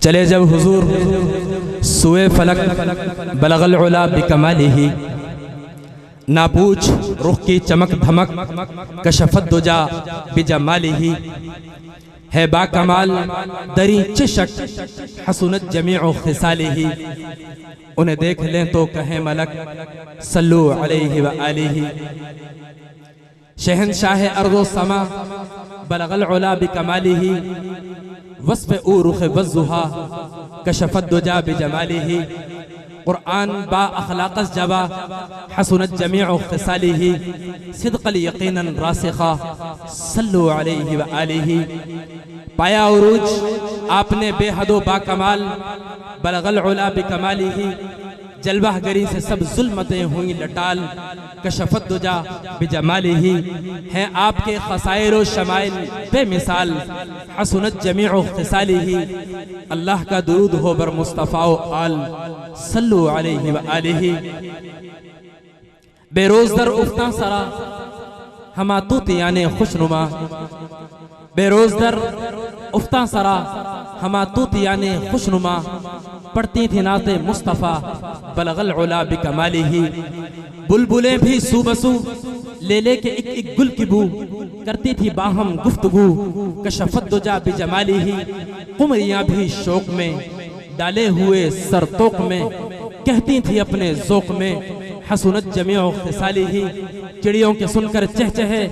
चले जब हुजूर सुए फलक बलगल उला बिकमालिही, ना पूछ रुख की चमक धमक कशफत दुजा बिजमालिही, है बाकमाल दरी चिशक हसनत जमीउ खिसालिही, उन्हें देख लें तो कहें मलक सल्लु अलैहि व आलिही। शहनशाह अर्ज़ो समा बलगल उला बिकमालिही, वस्फ़ ऊ रुख़ वज़्ज़ुहा कशफत दुजा बिजमालिही, क़ुरआन बा अखलाक़स जवा हसनत जमीउ खिसालिही, सिद्क़ल यक़ीनन रासिख़ा सल्लु अलैहि व आलिही। पाया उरूज आपने बेहदो बाकमाल बलगल उला बिकमालिही, जलवाहगरी से सब जुल्मतें हुई लटाल कशफत दुजा बिजमालिही, हैं आपके खसाइर व शमाइल बेमिसाल हसनत जमीउ खिसालिही। अल्लाह का दुरूद हो बर मुस्तफ़ा व आल सल्लु अलैहि व आलिही। बेरोज दर उफ्ता सरा हमा तूतियाने खुशनुमा, बेरोज दर उफ्ता सरा हमा तूतियाने खुशनुमा, पढ़ती थी नाते मुस्तफ़ा बलगल उला बिकमालिही। बुलबुलें भी सूबसू ले ले के एक गुल की बू, करती थी बाहम गुफ्तगू कशफत दुजा बिजमालिही। कुमरियाँ भी शौक में डाले हुए सरतोक में, कहती थी अपने ज़ौक़ में हसनत जमीउ खिसालिही। चिड़ियों के सुनकर चहचहे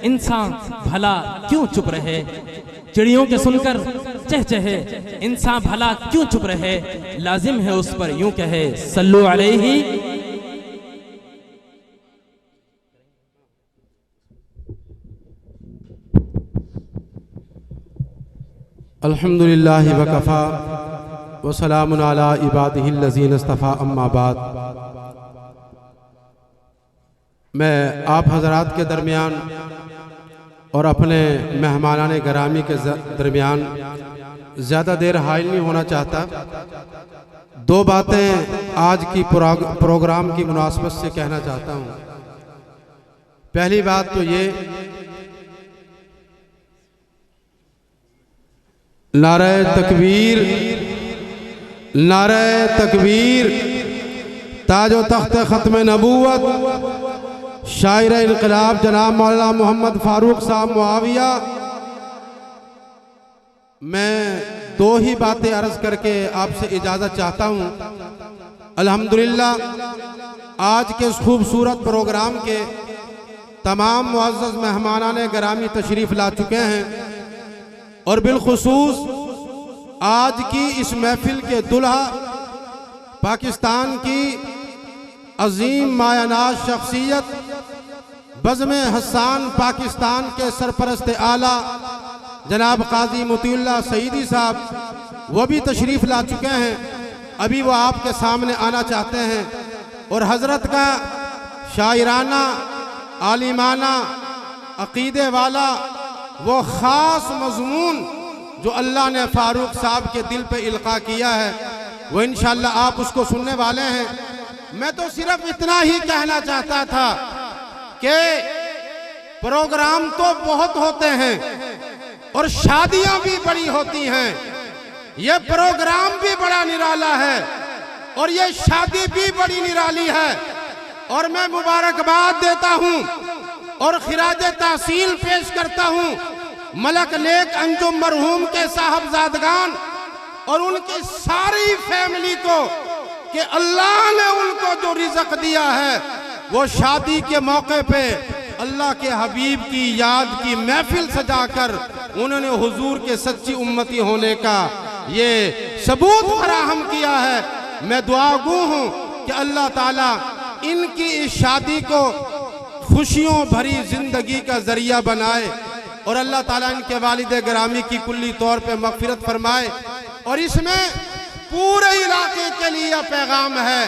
इंसान भला क्यों चुप रहे, चिड़ियों के सुनकर चहचहे इंसान भला क्यों चुप रहे, लाजिम है उस पर यूं कहे सल्लु अलैहि। अल्हम्दुलिल्लाहि व कफ़ा व सलामुन अला इबादिहिल लज़ीना इस्तफ़ा, अम्मा बाद। मैं आप हज़रात के दरमियान और अपने मेहमानाने गरामी के दरमियान ज़्यादा देर हाइल नहीं होना चाहता। दो बातें आज की प्रोग्राम की मुनासबत से कहना चाहता हूँ। पहली बात तो ये, नारे तकबीर, नारे तकबीर, ताजो तख्त ख़त्म नबूवत शायर इनकलाब जनाब मौलाना मोहम्मद फ़ारूक साहब मुआविया। मैं दो ही बातें अर्ज़ करके आपसे इजाज़त चाहता हूँ। अल्हम्दुलिल्लाह आज के इस खूबसूरत प्रोग्राम के तमाम मुअज़्ज़ज़ मेहमानाने गिरामी तशरीफ़ ला चुके हैं और बिलखुसूस आज की इस महफिल के दुल्हा पाकिस्तान की अजीम मायानाज शख्सियत बज़्म हसन पाकिस्तान के सरपरस्त आला जनाब काजी मोतीउल्लाह सईदी साहब, वो भी तशरीफ़ ला चुके हैं। अभी वो आपके सामने आना चाहते हैं और हज़रत का शायराना आलिमाना अक़ीदे वाला वो ख़ास मज़मून जो अल्लाह ने फ़ारूक साहब के दिल पे इल्क़ा किया है, वो इंशाअल्लाह आप उसको सुनने वाले हैं। मैं तो सिर्फ इतना ही कहना चाहता था कि प्रोग्राम तो बहुत होते हैं और शादियां भी बड़ी होती हैं, ये प्रोग्राम भी बड़ा निराला है और ये शादी भी बड़ी निराली है। और मैं मुबारकबाद देता हूं और खिराज तहसील पेश करता हूं मलक नेक अंजुम मरहूम के साहबजादगान और उनकी सारी फैमिली को कि अल्लाह ने उनको जो रिज़्क़ दिया है वो शादी के मौके पे अल्लाह के हबीब की याद की महफिल सजाकर उन्होंने हुजूर के सच्ची उम्मती होने का ये सबूत फराहम किया है। मैं दुआगू हूँ कि अल्लाह ताला इनकी इस शादी को खुशियों भरी जिंदगी का जरिया बनाए और अल्लाह ताला इनके वालिद गिरामी की कुल्ली तौर पे मग़फ़िरत फरमाए। और इसमें पूरे इलाके के लिए यह पैगाम है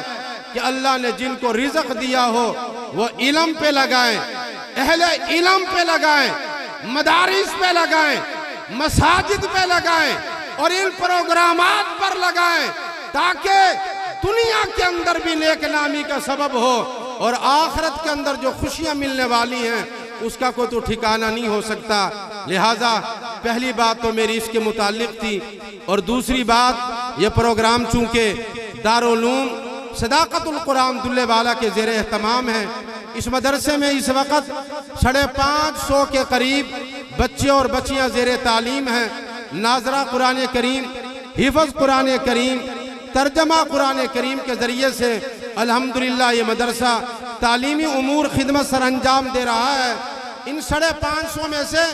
कि अल्लाह ने जिनको रिज़्क़ दिया हो वो इल्म पे लगाएं, अहले इल्म पे लगाएं, मदारिस पे लगाएं, मसाजिद पे लगाएं और इन प्रोग्रामात पर लगाएं ताकि दुनिया के अंदर भी नेक नामी का सबब हो और आखिरत के अंदर जो खुशियां मिलने वाली हैं उसका कोई तो ठिकाना नहीं हो सकता। लिहाजा पहली बात तो मेरी इसके मुताल्लिक थी और दूसरी बात, ये प्रोग्राम चूंकि दारुल-उलूम सदाकतुल कुरान दुल्ले वाला के ज़ेरे एहतमाम है, इस मदरसे में इस वक्त 550 के करीब बच्चे और बच्चियां ज़ेरे तालीम हैं। नाजरा कुरान करीम, हिफ़्ज़ कुरान करीम, तर्जमा कुरान करीम के ज़रिए से अल्हम्दुलिल्लाह ये मदरसा तालीमी उमूर खिदमत सर अंजाम दे रहा है। इन 550 में से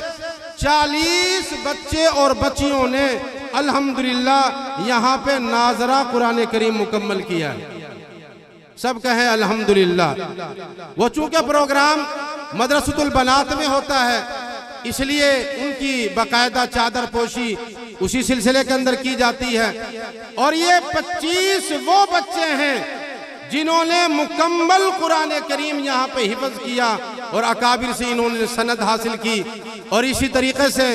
40 बच्चे और बच्चियों ने अल्हम्दुलिल्लाह यहाँ पे नाजरा कुरान करीम मुकम्मल किया है। सब कहें अल्हम्दुलिल्लाह। वो चूंकि प्रोग्राम मदरसतुल बनात में होता है, इसलिए उनकी बाकायदा चादर पोशी उसी सिलसिले के अंदर की जाती है। और ये 25 वो बच्चे हैं जिन्होंने मुकम्मल कुरान करीम यहाँ पे हिफ्ज़ किया और अकाबिर से इन्होंने सनद हासिल की। और इसी तरीके से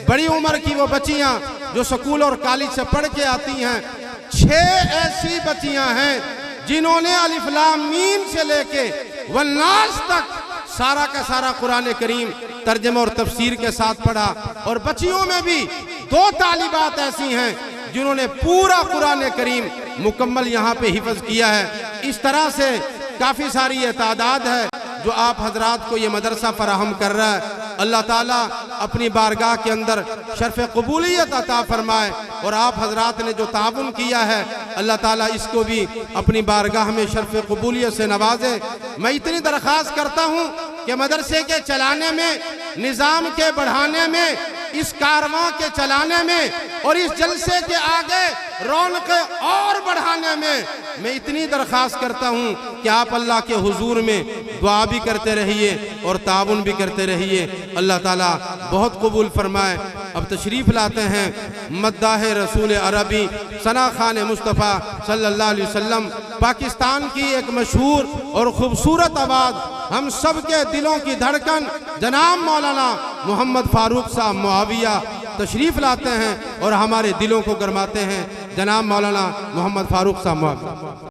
बड़ी उम्र की वो बच्चियाँ जो स्कूल और कॉलेज से पढ़ के आती हैं, 6 ऐसी बच्चियाँ हैं जिन्होंने अलिफ लाम मीम से लेके वन्नास तक सारा का सारा कुरान करीम तर्जुमा और तफसीर के साथ पढ़ा। और बच्चियों में भी 2 तालिबात ऐसी हैं जिन्होंने पूरा कुरान करीम मुकम्मल यहाँ पे हिफ्ज़ किया है। इस तरह से काफ़ी सारी ये तादाद है जो आप हजरात को ये मदरसा फराहम कर रहा है। अल्लाह ताला अपनी बारगाह के अंदर शर्फ कबूलियत अता फरमाए। और आप हजरात ने जो ताउन किया है, अल्लाह ताला इसको भी अपनी बारगाह में शर्फ कबूलियत से नवाजे। मैं इतनी दरख्वास्त करता हूँ कि मदरसे के चलाने में, निज़ाम के बढ़ाने में, इस कारवां के चलाने में और इस जलसे के आगे रौनक़ें और बढ़ाने में मैं इतनी दरख्वास्त करता हूँ कि आप अल्लाह के हुजूर में दुआ भी करते रहिए और ताउन भी करते रहिए। अल्लाह ताला बहुत कबूल फरमाए। अब तशरीफ़ लाते हैं मद्दाह रसूल अरबी सना खान मुस्तफ़ा सल्लल्लाहु अलैहि वसल्लम, पाकिस्तान की एक मशहूर और ख़ूबसूरत आवाज़, हम सब के दिलों की धड़कन, जनाब मौलाना मोहम्मद फ़ारूक साहब मुआविया तशरीफ़ लाते हैं और हमारे दिलों को गरमाते हैं। जनाब मौलाना मोहम्मद फ़ारूक साहब मुआविया।